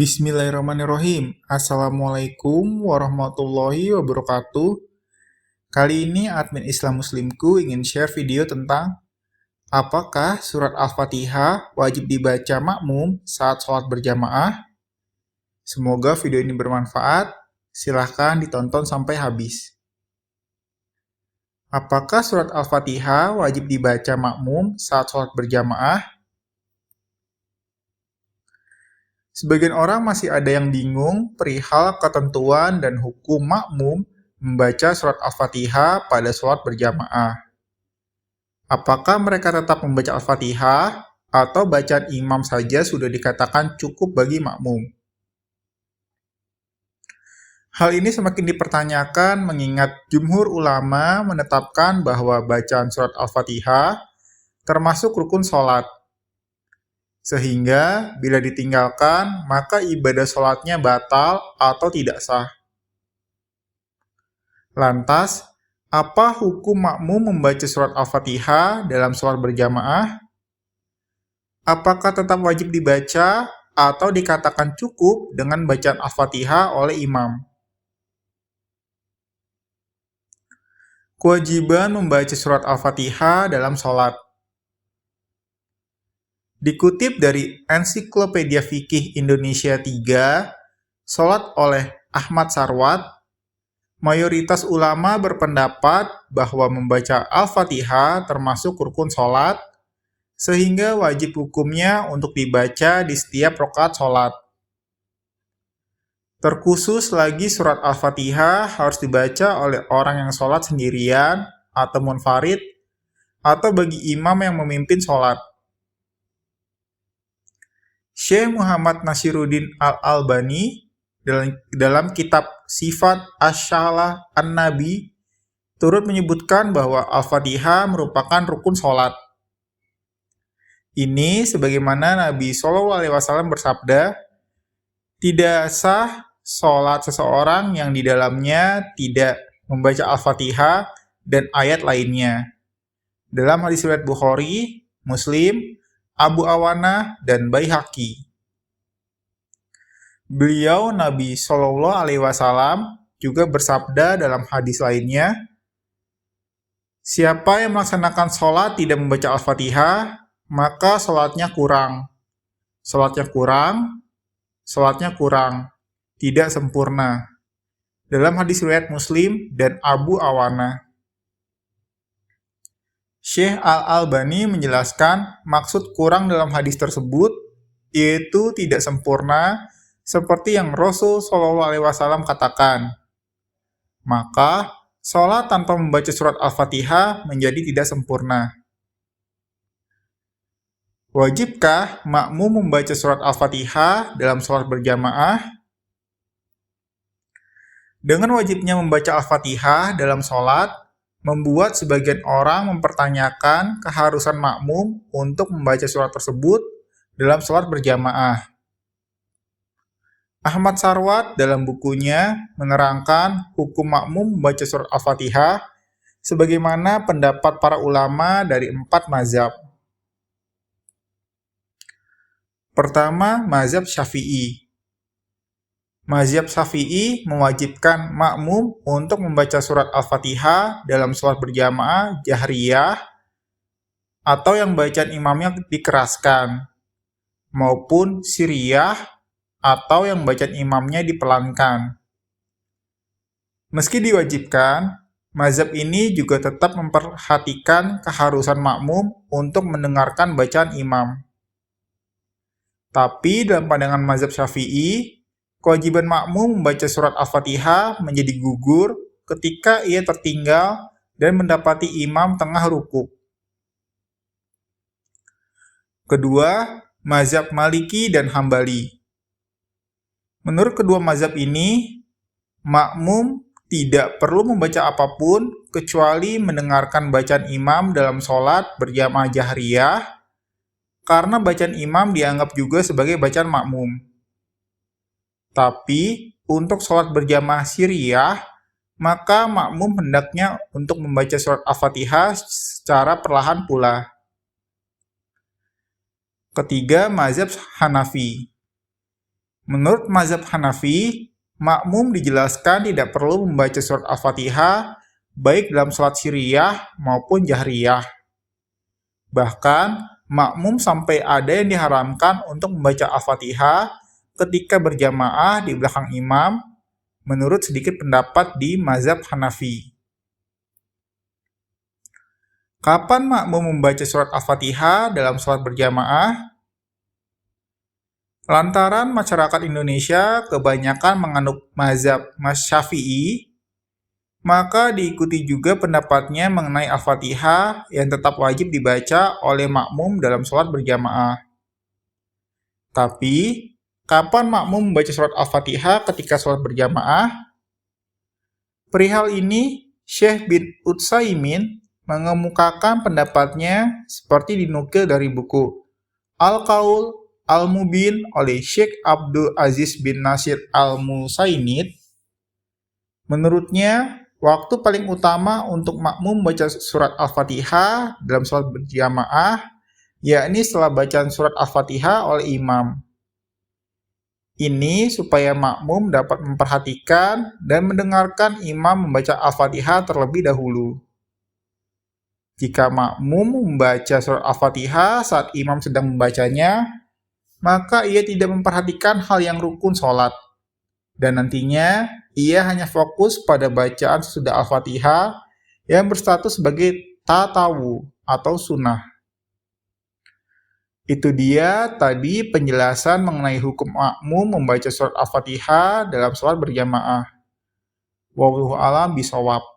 Bismillahirrahmanirrahim. Assalamualaikum warahmatullahi wabarakatuh. Kali ini admin Islam Muslimku ingin share video tentang apakah surat Al-Fatihah wajib dibaca makmum saat sholat berjamaah? Semoga video ini bermanfaat. Silahkan ditonton sampai habis. Apakah surat Al-Fatihah wajib dibaca makmum saat sholat berjamaah? Sebagian orang masih ada yang bingung perihal ketentuan dan hukum makmum membaca surat Al-Fatihah pada sholat berjamaah. Apakah mereka tetap membaca Al-Fatihah atau bacaan imam saja sudah dikatakan cukup bagi makmum? Hal ini semakin dipertanyakan mengingat jumhur ulama menetapkan bahwa bacaan surat Al-Fatihah termasuk rukun sholat. Sehingga bila ditinggalkan, maka ibadah sholatnya batal atau tidak sah. Lantas, apa hukum makmum membaca surat Al-Fatihah dalam sholat berjamaah? Apakah tetap wajib dibaca atau dikatakan cukup dengan bacaan Al-Fatihah oleh imam? Kewajiban membaca surat Al-Fatihah dalam sholat. Dikutip dari Ensiklopedia Fikih Indonesia 3, sholat oleh Ahmad Sarwat, mayoritas ulama berpendapat bahwa membaca Al-Fatihah termasuk rukun sholat, sehingga wajib hukumnya untuk dibaca di setiap rakaat sholat. Terkhusus lagi surat Al-Fatihah harus dibaca oleh orang yang sholat sendirian atau munfarid, atau bagi imam yang memimpin sholat. Syekh Muhammad Nasiruddin Al-Albani dalam kitab Sifat Asy-Syalah An-Nabi turut menyebutkan bahwa Al-Fatihah merupakan rukun sholat. Ini sebagaimana Nabi SAW bersabda, tidak sah sholat seseorang yang di dalamnya tidak membaca Al-Fatihah dan ayat lainnya. Dalam hadis riwayat Bukhari, Muslim, Abu Awanah, dan Baihaqi. Beliau Nabi SAW juga bersabda dalam hadis lainnya, siapa yang melaksanakan sholat tidak membaca Al-Fatihah, maka sholatnya kurang. Sholatnya kurang, tidak sempurna. Dalam hadis riwayat Muslim dan Abu Awanah. Syekh Al-Albani menjelaskan maksud kurang dalam hadis tersebut yaitu tidak sempurna seperti yang Rasul SAW katakan. Maka, sholat tanpa membaca surat Al-Fatihah menjadi tidak sempurna. Wajibkah makmum membaca surat Al-Fatihah dalam sholat berjamaah? Dengan wajibnya membaca Al-Fatihah dalam sholat, membuat sebagian orang mempertanyakan keharusan makmum untuk membaca surat tersebut dalam sholat berjamaah. Ahmad Sarwat dalam bukunya menerangkan hukum makmum membaca surat Al-Fatihah sebagaimana pendapat para ulama dari 4 mazhab. Pertama, mazhab Syafi'i. Mazhab Syafi'i mewajibkan makmum untuk membaca surat Al-Fatihah dalam sholat berjamaah jahriyah atau yang bacaan imamnya dikeraskan, maupun siriyah atau yang bacaan imamnya dipelankan. Meski diwajibkan, mazhab ini juga tetap memperhatikan keharusan makmum untuk mendengarkan bacaan imam. Tapi dalam pandangan mazhab Syafi'i, kewajiban makmum membaca surat Al-Fatihah menjadi gugur ketika ia tertinggal dan mendapati imam tengah rukuk. Kedua, mazhab Maliki dan Hambali. Menurut kedua mazhab ini, makmum tidak perlu membaca apapun kecuali mendengarkan bacaan imam dalam sholat berjamaah jahriyah, karena bacaan imam dianggap juga sebagai bacaan makmum. Tapi, untuk sholat berjamaah siriyah, maka makmum hendaknya untuk membaca surat Al-Fatihah secara perlahan pula. Ketiga, mazhab Hanafi. Menurut mazhab Hanafi, makmum dijelaskan tidak perlu membaca surat Al-Fatihah baik dalam sholat sirriyah maupun jahriyah. Bahkan, makmum sampai ada yang diharamkan untuk membaca Al-Fatihah ketika berjamaah di belakang imam, menurut sedikit pendapat di mazhab Hanafi. Kapan makmum membaca surat Al-Fatihah dalam sholat berjamaah? Lantaran masyarakat Indonesia kebanyakan menganut mazhab Syafi'i, maka diikuti juga pendapatnya mengenai Al-Fatihah yang tetap wajib dibaca oleh makmum dalam sholat berjamaah. Tapi, kapan makmum membaca surat Al-Fatihah ketika sholat berjamaah? Perihal ini, Syekh bin Utsaimin mengemukakan pendapatnya seperti dinukil dari buku Al-Qaul Al-Mubin oleh Syekh Abdul Aziz bin Nasir Al-Musainid. Menurutnya, waktu paling utama untuk makmum membaca surat Al-Fatihah dalam sholat berjamaah, yakni setelah bacaan surat Al-Fatihah oleh imam. Ini supaya makmum dapat memperhatikan dan mendengarkan imam membaca Al-Fatihah terlebih dahulu. Jika makmum membaca surat Al-Fatihah saat imam sedang membacanya, maka ia tidak memperhatikan hal yang rukun sholat. Dan nantinya, ia hanya fokus pada bacaan sesudah Al-Fatihah yang berstatus sebagai tatawu atau sunnah. Itu dia tadi penjelasan mengenai hukum makmum membaca surat Al-Fatihah dalam sholat berjamaah. Wallahu a'lam bishawab.